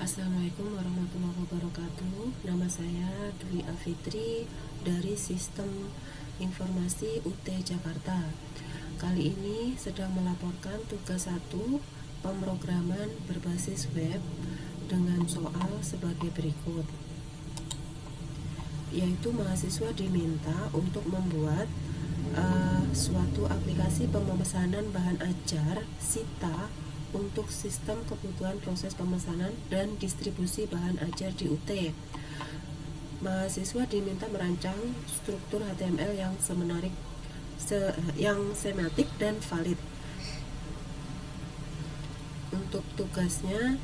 Assalamualaikum warahmatullahi wabarakatuh. Nama saya Dwi Afitri dari Sistem Informasi UT Jakarta. Kali ini sedang melaporkan tugas 1 pemrograman berbasis web dengan soal sebagai berikut, yaitu mahasiswa diminta untuk membuat suatu aplikasi pemesanan bahan ajar SITA untuk sistem kebutuhan proses pemesanan dan distribusi bahan ajar di UT. Mahasiswa diminta merancang struktur HTML yang sematik dan valid. Untuk tugasnya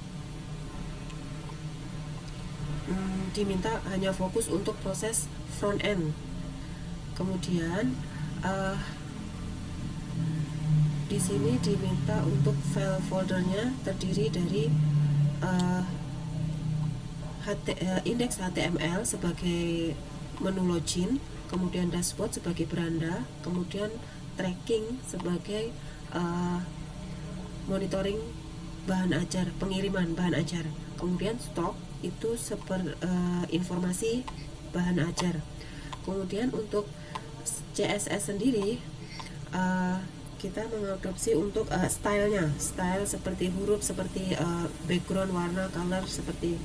diminta hanya fokus untuk proses front end. Kemudian di sini diminta untuk file foldernya terdiri dari indeks HTML sebagai menu login, kemudian dashboard sebagai beranda, kemudian tracking sebagai monitoring bahan ajar, pengiriman bahan ajar, kemudian stok itu informasi bahan ajar. Kemudian untuk CSS sendiri kita mengadopsi untuk style seperti huruf, seperti background, warna, color, seperti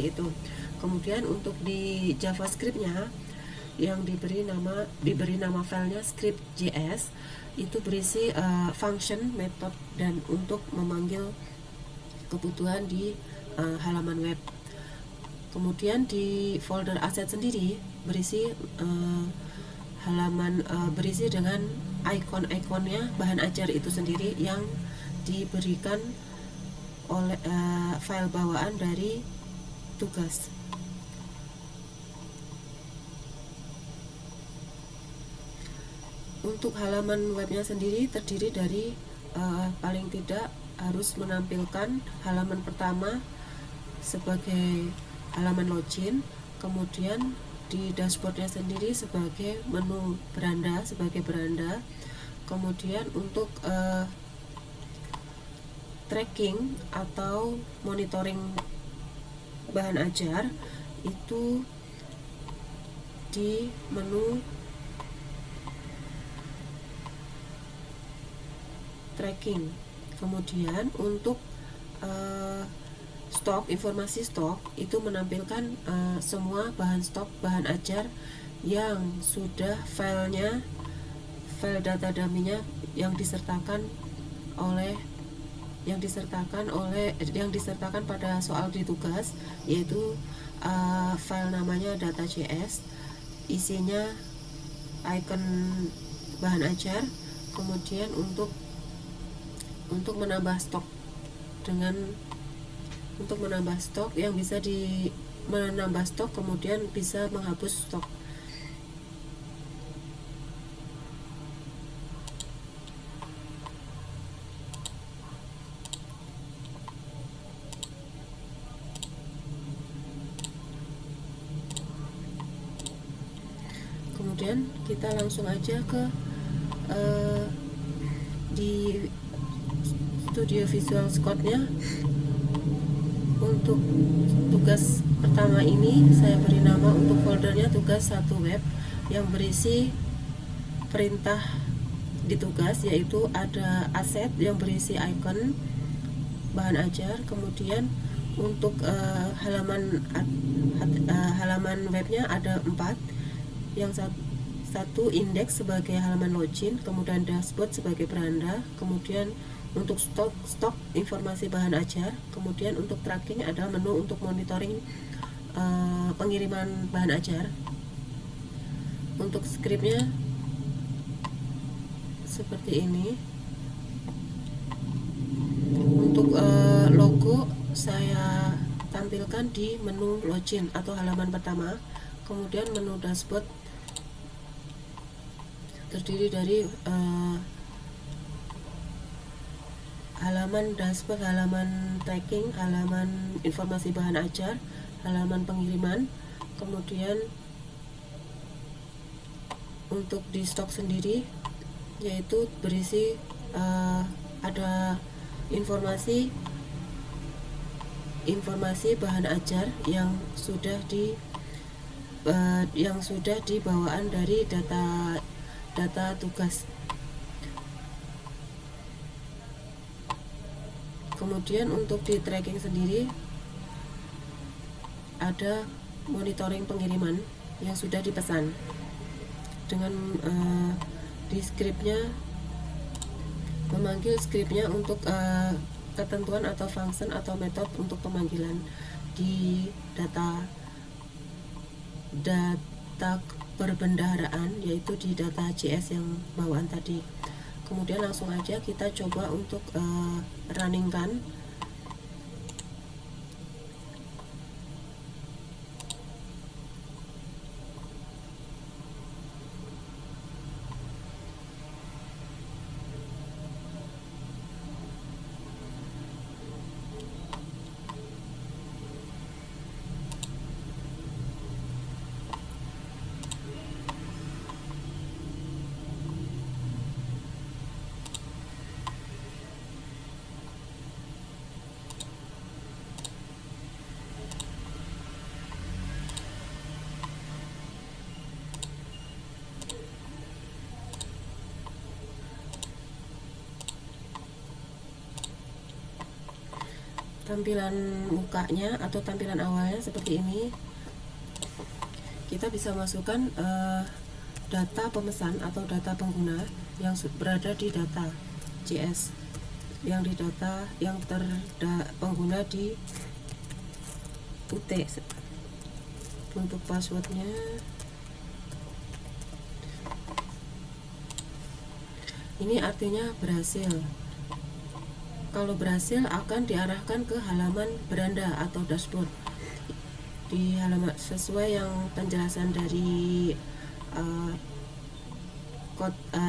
itu. Kemudian untuk di JavaScript-nya yang diberi nama filenya script.js, itu berisi function, method, dan untuk memanggil kebutuhan di halaman web. Kemudian di folder aset sendiri berisi berisi dengan ikon-ikonnya bahan ajar itu sendiri yang diberikan oleh file bawaan dari tugas. Untuk halaman webnya sendiri terdiri dari paling tidak harus menampilkan halaman pertama sebagai halaman login, kemudian di dashboardnya sendiri sebagai menu beranda, kemudian untuk tracking atau monitoring bahan ajar itu di menu tracking. Kemudian untuk informasi stok itu menampilkan semua bahan ajar yang sudah file data dummy-nya yang disertakan pada soal di tugas, yaitu file namanya data.js, isinya icon bahan ajar. Kemudian untuk menambah stok yang bisa menambah stok, kemudian bisa menghapus stok. Kemudian kita langsung aja ke di Studio Visual Code-nya. Untuk tugas pertama ini saya beri nama untuk foldernya tugas 1 web yang berisi perintah di tugas, yaitu ada aset yang berisi icon bahan ajar. Kemudian untuk halaman webnya ada 4, yang satu indeks sebagai halaman login, kemudian dashboard sebagai beranda, kemudian untuk stok informasi bahan ajar, kemudian untuk tracking adalah menu untuk monitoring pengiriman bahan ajar. Untuk scriptnya seperti ini. Untuk logo saya tampilkan di menu login atau halaman pertama. Kemudian menu dashboard terdiri dari halaman dashboard, halaman tracking, halaman informasi bahan ajar, halaman pengiriman. Kemudian untuk di stok sendiri, yaitu berisi ada informasi informasi bahan ajar yang sudah di bawaan dari data tugas. Kemudian untuk di tracking sendiri ada monitoring pengiriman yang sudah dipesan dengan di scriptnya, memanggil scriptnya untuk ketentuan atau function atau metode untuk pemanggilan di data perbendaharaan, yaitu di data JS yang bawaan tadi. Kemudian langsung aja kita coba untuk runningkan. Tampilan mukanya atau tampilan awalnya seperti ini. Kita bisa masukkan data pemesan atau data pengguna yang berada di data JS, yang pengguna di UT. Untuk passwordnya ini artinya berhasil. Kalau berhasil akan diarahkan ke halaman beranda atau dashboard, di halaman sesuai yang penjelasan dari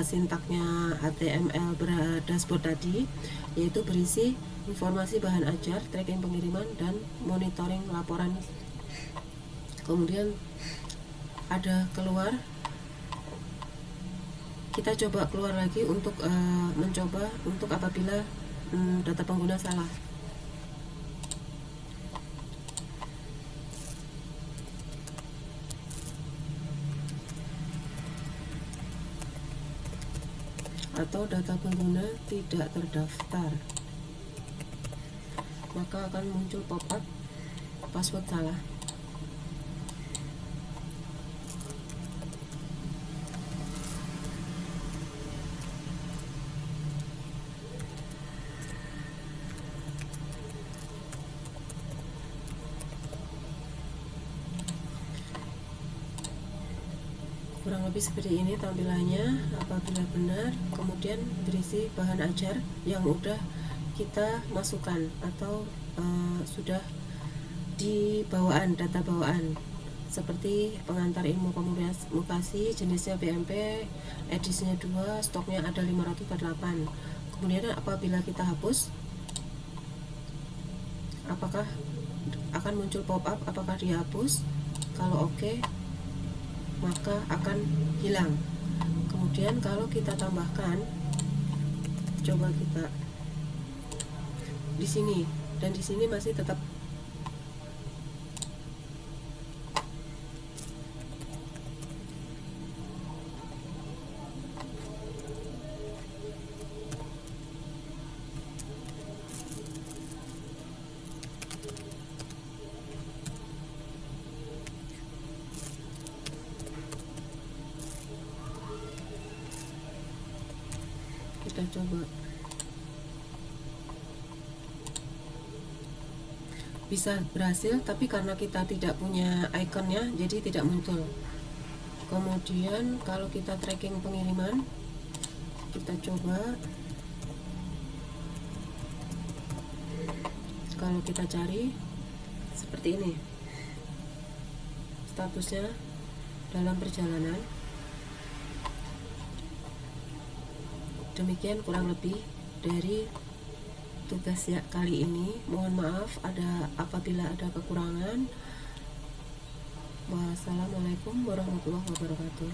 sintaknya HTML dashboard tadi, yaitu berisi informasi bahan ajar, tracking pengiriman, dan monitoring laporan. Kemudian ada keluar, kita coba keluar lagi untuk mencoba untuk apabila data pengguna salah. Atau data pengguna tidak terdaftar, maka akan muncul pop-up password salah. Kurang lebih seperti ini tampilannya apabila benar. Kemudian berisi bahan ajar yang udah kita masukkan atau sudah di bawaan, data bawaan, seperti pengantar ilmu komunikasi, jenisnya BMP, edisinya 2, stoknya ada 548. Kemudian apabila kita hapus, apakah akan muncul pop-up apakah dihapus? Kalau oke, maka akan hilang. Kemudian kalau kita tambahkan, coba kita di sini, dan di sini masih tetap kita coba. Bisa berhasil, tapi karena kita tidak punya ikonnya jadi tidak muncul. Kemudian kalau kita tracking pengiriman, kita coba. Kalau kita cari seperti ini, statusnya dalam perjalanan. Demikian kurang lebih dari tugas ya kali ini. Mohon maaf apabila ada kekurangan. Wassalamualaikum warahmatullahi wabarakatuh.